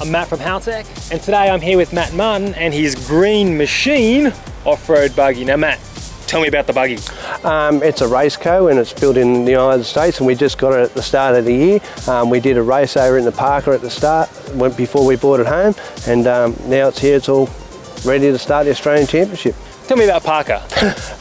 I'm Matt from Haltech, and today I'm here with Matt Martin and his Green Machine off-road buggy. Now Matt, tell me about the buggy. It's a race co and it's built in the United States, and we just got it at the start of the year. We did a race over in the Parker at the start, before we brought it home, and now it's here, it's all ready to start the Australian Championship. Tell me about Parker.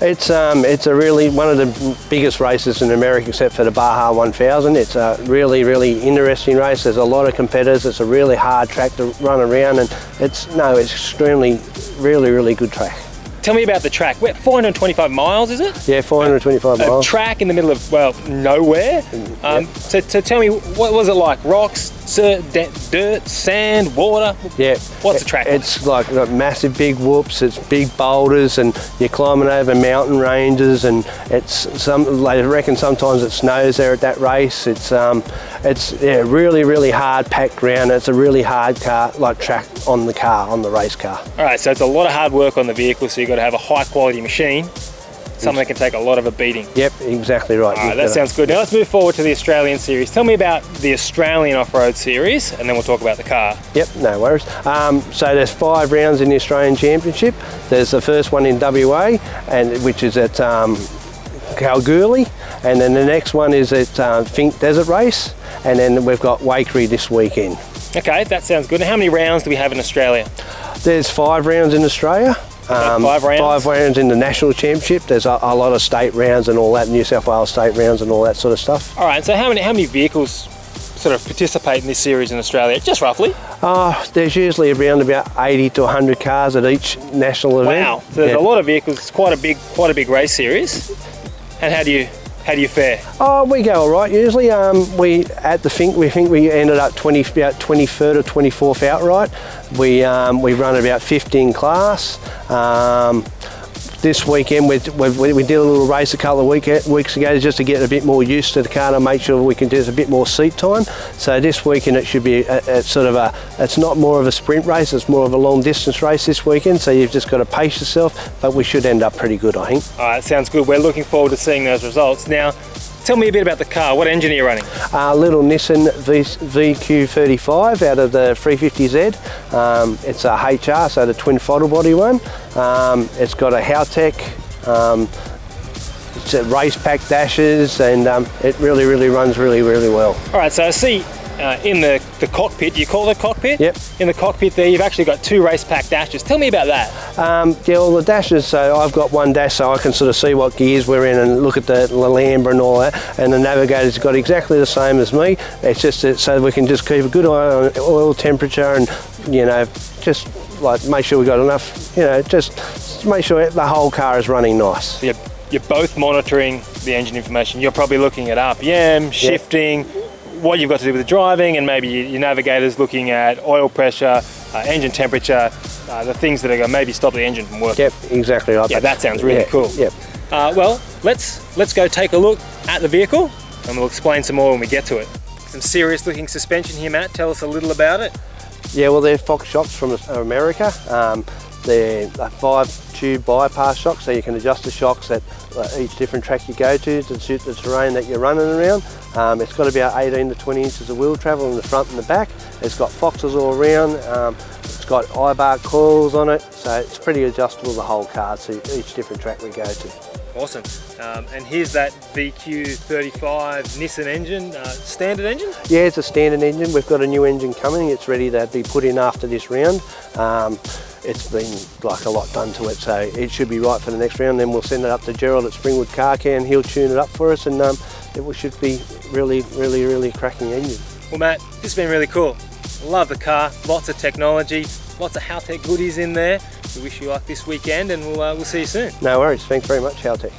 It's a really one of the biggest races in America, except for the Barra 1000. It's a really interesting race. There's a lot of competitors. It's a really hard track to run around, and it's extremely really good track. Tell me about the track. 425 miles, is it? Yeah, 425 miles. A track in the middle of, well, nowhere. Yep. So tell me, what was it like? Rocks, dirt, sand, water? Yeah. What's the track like? It's like got massive big whoops, it's big boulders, and you're climbing over mountain ranges, and I reckon sometimes it snows there at that race. It's really hard packed ground. It's a really hard track on the race car. All right, so it's a lot of hard work on the vehicle, so you've got to have a high quality machine, something that can take a lot of a beating. Yep, exactly right. All right, that sounds good. Now let's move forward to the Australian series. Tell me about the Australian off-road series, and then we'll talk about the car. Yep, no worries. So there's 5 rounds in the Australian Championship. There's the first one in WA, which is at Kalgoorlie, and then the next one is at Fink Desert Race, and then we've got Waye this weekend. Okay, that sounds good. And how many rounds do we have in Australia? There's 5 rounds in Australia. 5 rounds? 5 rounds in the national championship. There's a lot of state rounds and all that, New South Wales state rounds and all that sort of stuff. All right, so how many vehicles sort of participate in this series in Australia, just roughly? There's usually around about 80 to 100 cars at each national event. Wow, so there's a lot of vehicles. It's quite a big race series. And how do you fare? We go all right usually. At the Fink, we think we ended up about 23rd or 24th outright. We run about 15 class. This weekend we did a little race a couple of weeks ago just to get a bit more used to the car, to make sure we can do a bit more seat time. So this weekend it should be it's not more of a sprint race, it's more of a long distance race this weekend, so you've just got to pace yourself, but we should end up pretty good, I think. All right, sounds good. We're looking forward to seeing those results. Now, tell me a bit about the car. What engine are you running? Little Nissan VQ35 out of the 350Z. It's a HR, so the twin throttle body one. It's got a Haltech race pack dashes, and it really runs really well. All right, so I see in the cockpit, you call it cockpit? Yep. In the cockpit there, you've actually got 2 race pack dashes. Tell me about that. Yeah, well, the dashes, so I've got one dash so I can sort of see what gears we're in and look at the Lambra and all that, and the navigator's got exactly the same as me. It's just so we can just keep a good eye on oil temperature, and just like make sure we've got enough, just make sure the whole car is running nice. You're both monitoring the engine information. You're probably looking at RPM, shifting, what you've got to do with the driving, and maybe your navigator's looking at oil pressure, engine temperature, the things that are going to maybe stop the engine from working. Yep, exactly right. Yeah, that sounds really cool. Yep. Well, let's go take a look at the vehicle, and we'll explain some more when we get to it. Some serious looking suspension here, Matt. Tell us a little about it. Yeah, well, they're Fox shocks from America. They're a 5-tube bypass shock, so you can adjust the shocks at each different track you go to suit the terrain that you're running around. It's got about 18 to 20 inches of wheel travel in the front and the back. It's got Foxes all around. It's got I-bar coils on it, so it's pretty adjustable, the whole car, to each different track we go to. Awesome. And here's that VQ35 Nissan engine, standard engine? Yeah, it's a standard engine. We've got a new engine coming. It's ready to be put in after this round. It's been a lot done to it, so it should be right for the next round. Then we'll send it up to Gerald at Springwood Car Care, and he'll tune it up for us, and it should be really cracking engine. Well, Matt, this has been really cool. Love the car, lots of technology, lots of Haltech goodies in there. We wish you luck this weekend, and we'll see you soon. No worries. Thanks very much, Haltech.